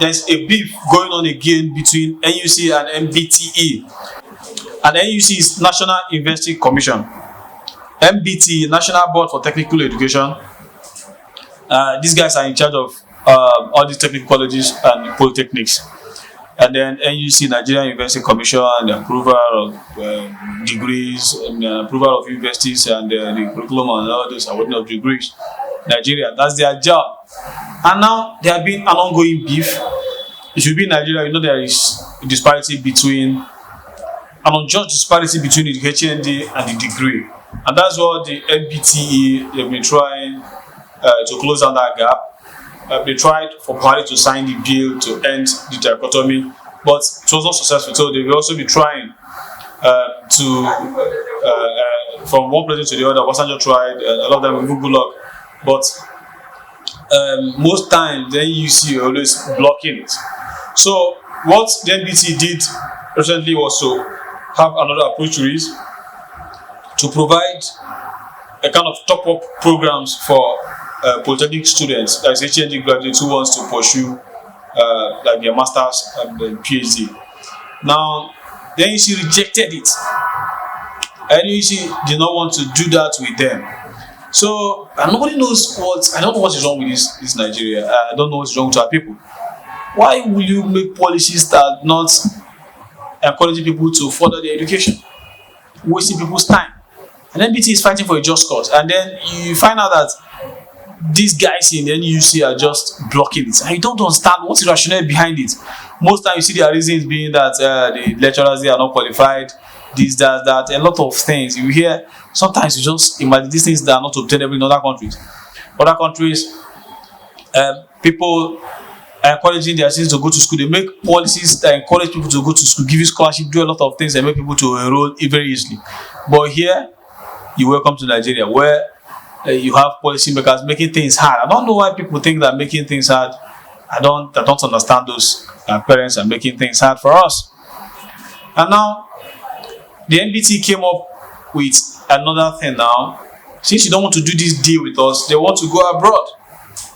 there's a beef going on again between NUC and NBTE. And NUC is National University Commission. NBTE, National Board for Technical Education. These guys are in charge of all these technical colleges and polytechnics. And then NUC, Nigerian University Commission, and the approval of degrees, and the approval of universities, and the curriculum and all those awarding of degrees. Nigeria, that's their job. And now there have been an ongoing beef. It should be in Nigeria. You know, there is a disparity between, an unjust disparity between the HND and the degree. And that's what the NBTE, they've been trying to close down that gap. They tried for Buhari to sign the bill to end the dichotomy, but it was not successful. So they will also be trying from one president to the other. Obasanjo tried, a lot of them with good luck, but most times then you see always blocking it. So what the NBT did recently was to have another approach to it, to provide a kind of top-up programs for polytechnic students, as HND graduates who wants to pursue like their masters and PhD. Now, the NUC rejected it. NUC did not want to do that with them. So, and nobody knows I don't know what is wrong with this Nigeria. I don't know what's wrong with our people. Why will you make policies that not encouraging people to further their education? Wasting people's time. And NBT is fighting for a just cause. And then you find out that these guys in the NUC are just blocking it. And you don't understand what's the rationale behind it. Most times you see their reasons being that the lecturers, they are not qualified, this, that, a lot of things. You hear, sometimes you just imagine these things that are not obtainable in other countries. Other countries, people are encouraging their students to go to school. They make policies that encourage people to go to school, give you scholarship, do a lot of things and make people to enroll very easily. But here, you welcome to Nigeria, where you have policy makers making things hard. I don't know why people think that making things hard. I don't understand those parents are making things hard for us. And now, the NBT came up with another thing now. Since you don't want to do this deal with us, they want to go abroad.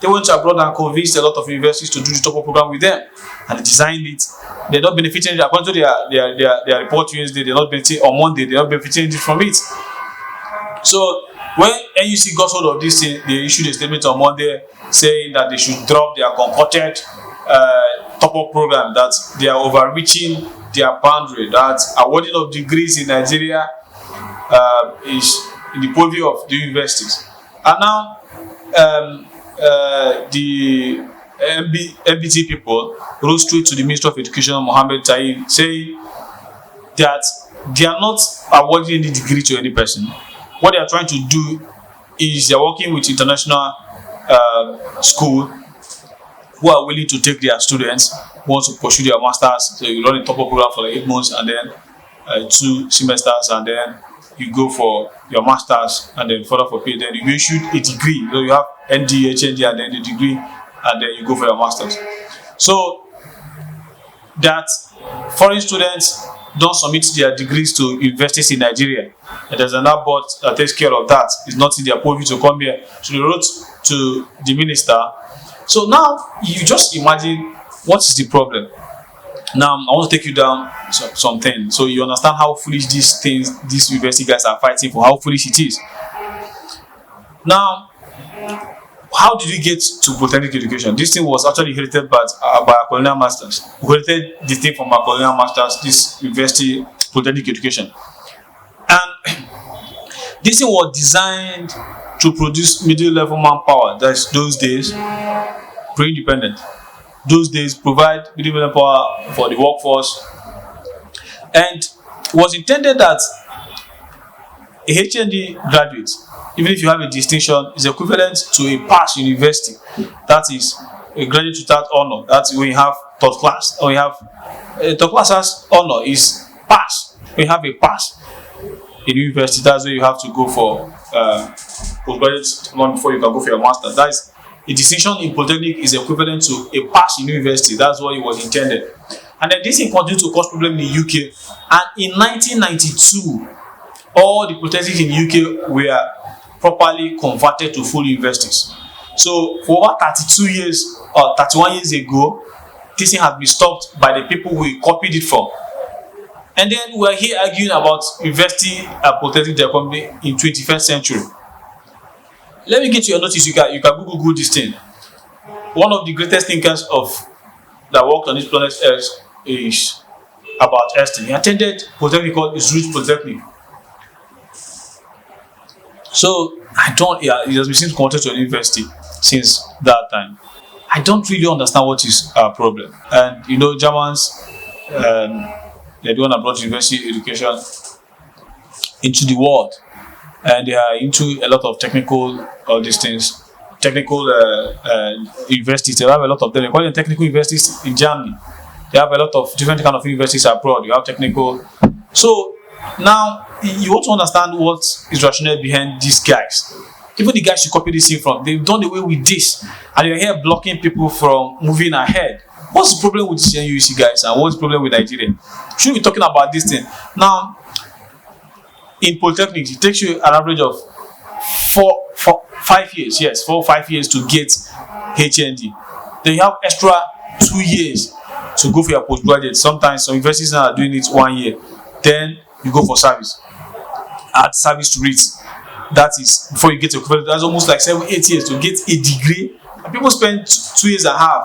They went abroad and convinced a lot of universities to do the top-up program with them. And they designed it. They're not benefiting, according to their report Wednesday, they're not benefiting, on Monday, they're not benefiting from it. So, when NUC got hold of this thing, they issued a statement on Monday saying that they should drop their concocted top-up program, that they are overreaching their boundary, that awarding of degrees in Nigeria is in the purview of the universities. And now, the NBT people wrote straight to the Minister of Education, Mohammed Taib, saying that they are not awarding any degree to any person. What they are trying to do is they are working with international school who are willing to take their students who want to pursue their masters. So you run a top-up program for like 8 months and then 2 semesters, and then you go for your masters and then further for PhD. Then you issue a degree. So you have ND, HND, and then the degree, and then you go for your masters. So that foreign students don't submit their degrees to universities in Nigeria. And there's another board that takes care of that. It's not in their purview to come here. So they wrote to the minister. So now you just imagine what is the problem. Now I want to take you down something so you understand how foolish these university guys are fighting for, how foolish it is. Now, how did we get to polytechnic education? This thing was actually inherited by our colonial masters. We inherited this thing from our colonial masters, this university polytechnic education. And this thing was designed to produce middle-level manpower. That's those days, pre-independent. Those days provide middle-level power for the workforce. And was intended that a HND graduate, even if you have a distinction, is equivalent to a pass university. That is a graduate without honor. That's when you have third class. Or you have a third class as honor is pass. When you have a pass in university, that's where you have to go for postgraduate long before you can go for your master. That is a distinction in polytechnic is equivalent to a pass in university. That's what it was intended. And then this thing continued to cause problems in the UK. And in 1992, all the polytechnics in the UK were properly converted to full universities. So for over 32 years or 31 years ago, this thing has been stopped by the people we copied it from. And then we're here arguing about university and protecting the economy in 21st century. Let me get your notice. You can Google this thing. One of the greatest thinkers that worked on this planet Earth is about Einstein. He attended Polytechnic called Zurich Polytechnic. So he has been since converted to a university since that time. I don't really understand what is our problem. And Germans, they're doing abroad university education into the world, and they are into a lot of technical universities. They have a lot of them. They call them technical universities in Germany. They have a lot of different kind of universities abroad. You have technical. So now you want to understand what is rationale behind these guys. Even the guys you copy this thing from, they've done away with this, and you're here blocking people from moving ahead. What's the problem with these NUC guys, and what's the problem with Nigeria? We should be talking about this thing. Now, in Polytechnics, it takes you an average of 5 years. Yes, 4 or 5 years to get HND. Then you have extra 2 years to go for your postgraduate. Sometimes some universities now are doing it 1 year. Then you go for service. Add service to it. That is before you get your equivalent. That's almost like 7-8 years to get a degree. And people spend 2 years and a half.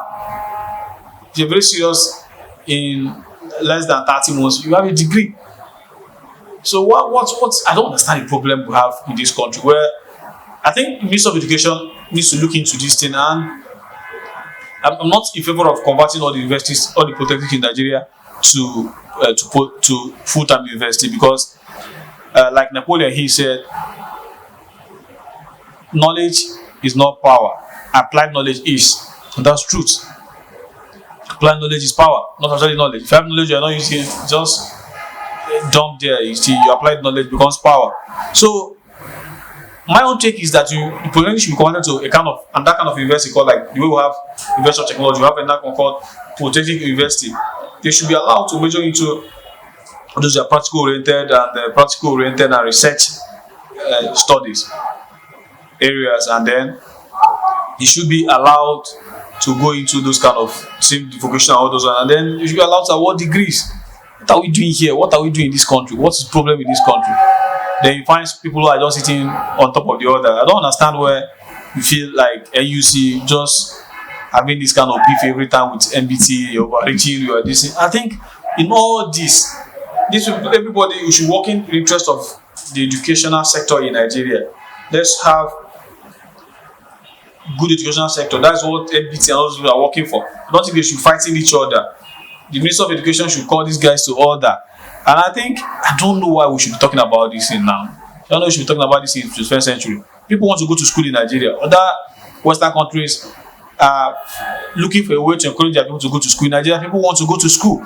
If you're very serious, in less than 30 months, you have a degree. So what I don't understand the problem we have in this country, where I think the Minister of Education needs to look into this thing. And I'm not in favor of converting all the universities, all the polytechnics in Nigeria to full-time university, because like Napoleon, he said, knowledge is not power, applied knowledge is. And that's truth. Applied knowledge is power, not actually knowledge. If you have knowledge, you're not using it, just dump there. You see, your applied knowledge becomes power. So my own take is that the polytechnic should be converted to a kind of, and that kind of university called, like the way we have University of Technology, we have another one called Polytechnic University. They should be allowed to major into those are practical oriented and research studies areas, and then you should be allowed to go into those kind of same vocational, all those, and then you should be allowed to award degrees. What are we doing here? What are we doing in this country? What's the problem in this country? Then you find people who are just sitting on top of the other. I don't understand where you feel like NUC just having this kind of beef every time with NBTE, you're overreaching, you are this. I think in all this everybody, you should work in the interest of the educational sector in Nigeria. Let's have good educational sector. That's what NBTE and others are working for. I don't think they should fight in each other. The Minister of Education should call these guys to order. And I don't know why we should be talking about this thing now. I don't know we should be talking about this in the 21st century. People want to go to school in Nigeria. Other Western countries are looking for a way to encourage their people to go to school. In Nigeria, people want to go to school.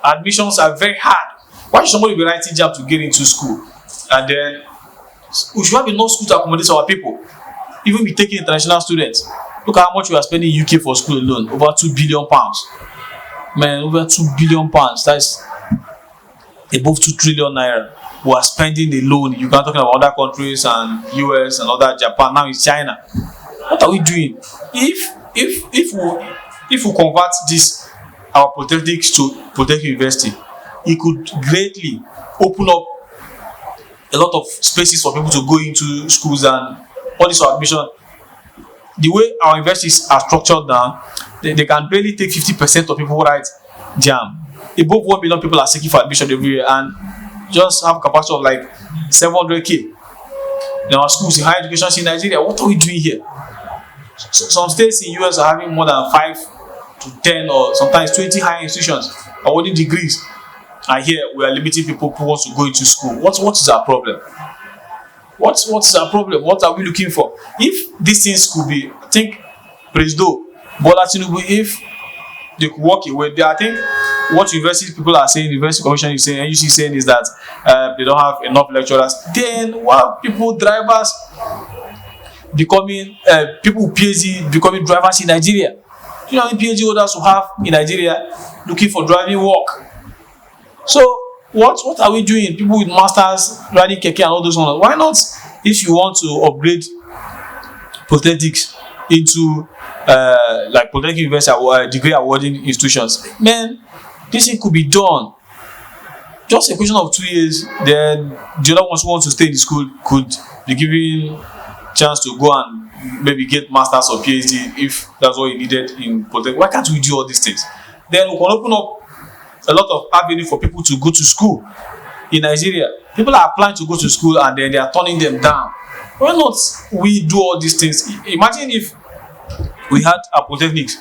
Admissions are very hard. Why should somebody be writing job to get into school? And then we should have enough school to accommodate our people. Even be taking international students. Look at how much we are spending in UK for school alone. Over £2 billion. Man, over £2 billion. That's above 2 trillion naira. We are spending alone. You can talk about other countries and US and other Japan. Now it's China. What are we doing? If we convert this our polytechnics to Polytechnic University, it could greatly open up a lot of spaces for people to go into schools and all this for admission. The way our universities are structured now, they can barely take 50% of people who write JAM. Above 1 million people are seeking for admission every year, and just have a capacity of like 700k. Now our schools in higher education in Nigeria, what are we doing here? So, some states in US are having more than 5 to 10 or sometimes 20 higher institutions awarding degrees. And here we are limiting people who want to go into school. What is our problem? What's our problem? What are we looking for? If these things could be, I think, Presido, Bola Tinubu, if they could walk away, I think what university people are saying, University Commission is saying, NUC saying is that they don't have enough lecturers. Then what people, drivers, becoming people with PhD becoming drivers in Nigeria? Do you know how many PhD holders who have in Nigeria looking for driving work? So what are we doing? People with masters riding keke and all those ones. Why not? If you want to upgrade prosthetics into like polytechnic university degree awarding institutions. Man, this thing could be done. Just a question of 2 years, then the other ones who want to stay in the school could be given chance to go and maybe get masters or PhD if that's what you needed in polytechnic. Why can't we do all these things? Then we can open up a lot of avenue for people to go to school in Nigeria. People are applying to go to school and then they are turning them down. Why not we do all these things? Imagine if we had a polytechnics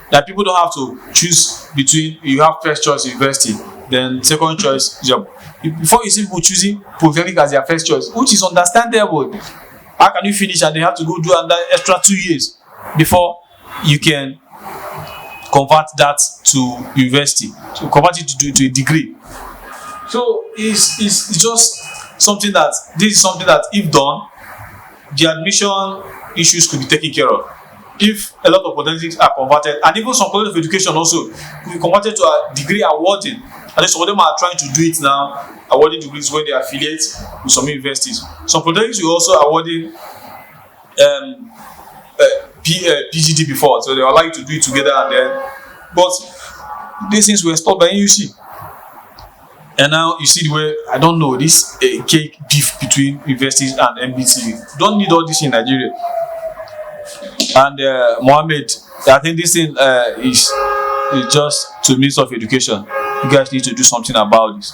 that people don't have to choose between, you have first choice university, then second choice job. Before you see people choosing polytechnic as their first choice, which is understandable. How can you finish and they have to go do another extra 2 years before you can convert that to university, to convert it to a degree? So it's just something that, this is something that if done, the admission issues could be taken care of. If a lot of polytechnics are converted, and even some college of education also could be converted to a degree awarding. And then some of them are trying to do it now, awarding degrees when they affiliate with some universities. Some polytechnics will also awarding PGD before, so they allow you to do it together and then. But these things were stopped by NUC. And now you see the way, I don't know, this cake beef between universities and NBTE. Don't need all this in Nigeria. And Mohammed, I think this thing is just to Minister of Education. You guys need to do something about this.